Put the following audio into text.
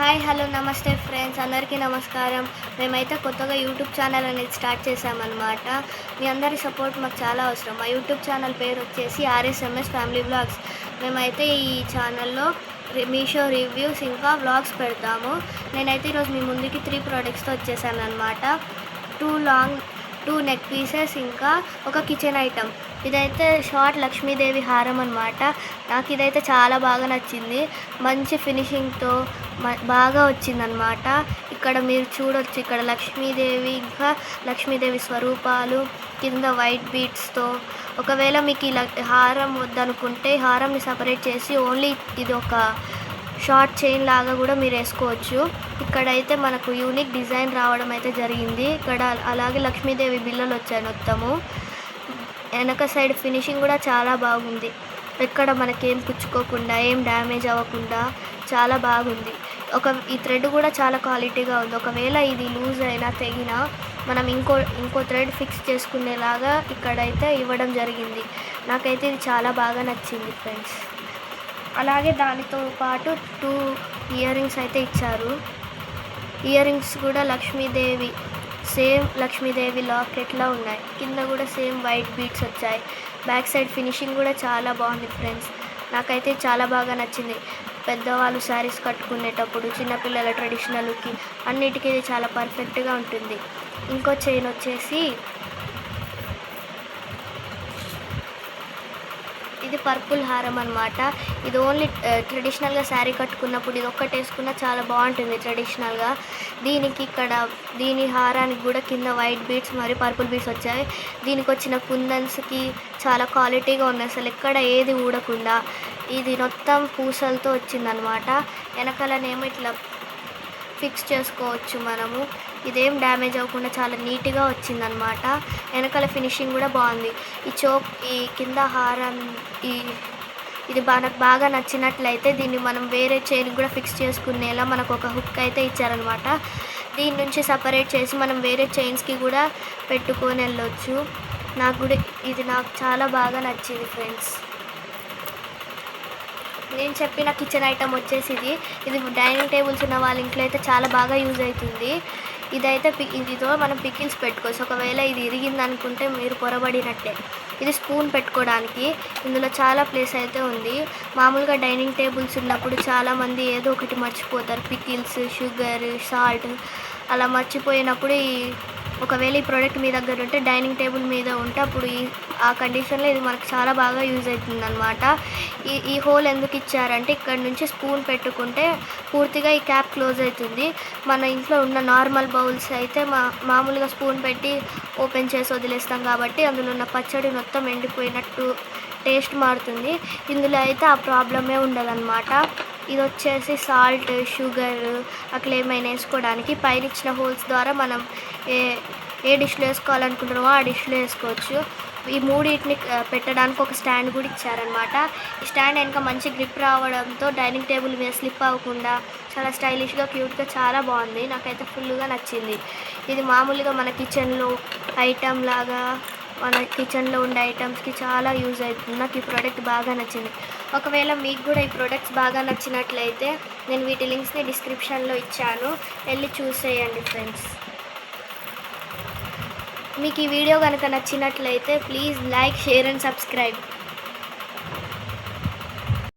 Hi hello నమస్తే friends, అందరికీ నమస్కారం. మేమైతే కొత్తగా యూట్యూబ్ ఛానల్ అనేది స్టార్ట్ చేసామన్నమాట. మీ అందరి సపోర్ట్ మాకు చాలా అవసరం. మా యూట్యూబ్ ఛానల్ పేరు వచ్చేసి ఆర్ఎస్ఎంఎస్ ఫ్యామిలీ వ్లాగ్స్. మేమైతే ఈ ఛానల్లో మీషో రివ్యూస్ ఇంకా వ్లాగ్స్ పెడతాము. నేనైతే ఈరోజు మీ ముందుకి 3 ప్రోడక్ట్స్తో వచ్చేసాను అనమాట. 2 నెక్ పీసెస్ ఇంకా ఒక కిచెన్ ఐటమ్. ఇదైతే షార్ట్ లక్ష్మీదేవి హారం అనమాట. నాకు ఇదైతే చాలా బాగా నచ్చింది. మంచి ఫినిషింగ్తో బాగా వచ్చిందనమాట. ఇక్కడ మీరు చూడొచ్చు, ఇక్కడ లక్ష్మీదేవి ఇంకా లక్ష్మీదేవి స్వరూపాలు కింద వైట్ బీడ్స్తో. ఒకవేళ మీకు ఇలా హారం వద్దనుకుంటే హారంని సపరేట్ చేసి ఓన్లీ ఇది ఒక షార్ట్ చైన్ లాగా కూడా మీరు వేసుకోవచ్చు. ఇక్కడైతే మనకు యూనిక్ డిజైన్ రావడం అయితే జరిగింది. ఇక్కడ అలాగే లక్ష్మీదేవి బిళ్ళలు వచ్చాయి మొత్తము. వెనక సైడ్ ఫినిషింగ్ కూడా చాలా బాగుంది. ఎక్కడ మనకేం పుచ్చుకోకుండా ఏం డ్యామేజ్ అవ్వకుండా చాలా బాగుంది. ఈ థ్రెడ్ కూడా చాలా క్వాలిటీగా ఉంది. ఒకవేళ ఇది లూజ్ అయినా తెగినా మనం ఇంకో థ్రెడ్ ఫిక్స్ చేసుకునేలాగా ఇక్కడైతే ఇవ్వడం జరిగింది. నాకైతే ఇది చాలా బాగా నచ్చింది ఫ్రెండ్స్. అలాగే దానితో పాటు 2 ఇయర్ రింగ్స్ అయితే ఇచ్చారు. ఇయర్ రింగ్స్ కూడా సేమ్ లక్ష్మీదేవి లాకెట్లా ఉన్నాయి. కింద కూడా సేమ్ వైట్ బీడ్స్ వచ్చాయి. బ్యాక్ సైడ్ ఫినిషింగ్ కూడా చాలా బాగుంది ఫ్రెండ్స్. నాకైతే చాలా బాగా నచ్చింది. పెద్దవాళ్ళు శారీస్ కట్టుకునేటప్పుడు, చిన్నపిల్లల ట్రెడిషనల్కి అన్నిటికీ ఇది చాలా పర్ఫెక్ట్గా ఉంటుంది. ఇంకో చైన్ వచ్చేసి ఇది పర్పుల్ హారం అనమాట. ఇది ఓన్లీ ట్రెడిషనల్గా శారీ కట్టుకున్నప్పుడు ఇది ఒక్కటి వేసుకున్నా చాలా బాగుంటుంది ట్రెడిషనల్గా. దీని హారానికి కూడా కింద వైట్ బీడ్స్ మరియు పర్పుల్ బీడ్స్ వచ్చాయి. దీనికి వచ్చిన కుందన్స్కి చాలా క్వాలిటీగా ఉన్నాయి. అసలు ఎక్కడ ఏది ఊడకుండా ఇది మొత్తం పూసలతో వచ్చిందనమాట. వెనకాలనేమో ఇట్లా ఫిక్స్ చేసుకోవచ్చు మనము. ఇదేం డ్యామేజ్ అవ్వకుండా చాలా నీట్గా వచ్చిందనమాట. వెనకాల ఫినిషింగ్ కూడా బాగుంది. ఈ కింద హారం ఇది మనకు బాగా నచ్చినట్లయితే దీన్ని మనం వేరే చైన్కి కూడా ఫిక్స్ చేసుకునేలా మనకు ఒక హుక్ అయితే ఇచ్చారనమాట. దీని నుంచి సపరేట్ చేసి మనం వేరే చైన్స్కి కూడా పెట్టుకొని వెళ్ళొచ్చు. నాకు చాలా బాగా నచ్చింది ఫ్రెండ్స్. నేను చెప్పిన కిచెన్ ఐటమ్ వచ్చేసి ఇది డైనింగ్ టేబుల్స్ ఉన్న వాళ్ళ ఇంట్లో అయితే చాలా బాగా యూజ్ అవుతుంది. ఇదితో మనం పికిల్స్ పెట్టుకోవచ్చు. ఒకవేళ ఇది ఇరిగింది అనుకుంటే మీరు పొరబడినట్టే. ఇది స్పూన్ పెట్టుకోవడానికి ఇందులో చాలా ప్లేస్ అయితే ఉంది. మామూలుగా డైనింగ్ టేబుల్స్ ఉన్నప్పుడు చాలామంది ఏదో ఒకటి మర్చిపోతారు. పికిల్స్, షుగర్, సాల్ట్ అలా మర్చిపోయినప్పుడు ఒకవేళ ఈ ప్రోడక్ట్ మీ దగ్గర ఉంటే, డైనింగ్ టేబుల్ మీద ఉంటే అప్పుడు ఆ కండిషన్లో ఇది మనకు చాలా బాగా యూజ్ అవుతుంది అనమాట. ఈ హోల్ ఎందుకు ఇచ్చారంటే ఇక్కడ నుంచి స్పూన్ పెట్టుకుంటే పూర్తిగా ఈ క్యాప్ క్లోజ్ అవుతుంది. మన ఇంట్లో ఉన్న నార్మల్ బౌల్స్ అయితే మామూలుగా స్పూన్ పెట్టి ఓపెన్ చేసి వదిలేస్తాం కాబట్టి అందులో ఉన్న పచ్చడి మొత్తం ఎండిపోయినట్టు టేస్ట్ మారుతుంది. ఇందులో అయితే ఆ ప్రాబ్లమే ఉండదన్నమాట. ఇది వచ్చేసి సాల్ట్, షుగర్ అట్లా ఏమైనా వేసుకోవడానికి పైన ఇచ్చిన హోల్స్ ద్వారా మనం ఏ డిష్లో వేసుకోవాలనుకుంటున్నామో ఆ డిష్లో వేసుకోవచ్చు. ఈ మూడింటిని పెట్టడానికి ఒక స్టాండ్ కూడా ఇచ్చారనమాట. ఈ స్టాండ్ వెనక మంచి గ్రిప్ రావడంతో డైనింగ్ టేబుల్ మీద స్లిప్ అవ్వకుండా చాలా స్టైలిష్గా, క్యూట్గా చాలా బాగుంది. నాకైతే ఫుల్గా నచ్చింది. ఇది మామూలుగా మన కిచెన్లో ఐటమ్ లాగా, మన కిచెన్లో ఉండే ఐటమ్స్కి చాలా యూజ్ అవుతుంది. నాకు ఈ ప్రోడక్ట్ బాగా నచ్చింది. ఒకవేళ మీకు కూడా ఈ ప్రోడక్ట్స్ బాగా నచ్చినట్లయితే నేను వీటి లింక్స్ని డిస్క్రిప్షన్లో ఇచ్చాను, వెళ్ళి చూసేయండి ఫ్రెండ్స్. మీకు ఈ వీడియో కనుక నచ్చినట్లయితే please like, share and subscribe.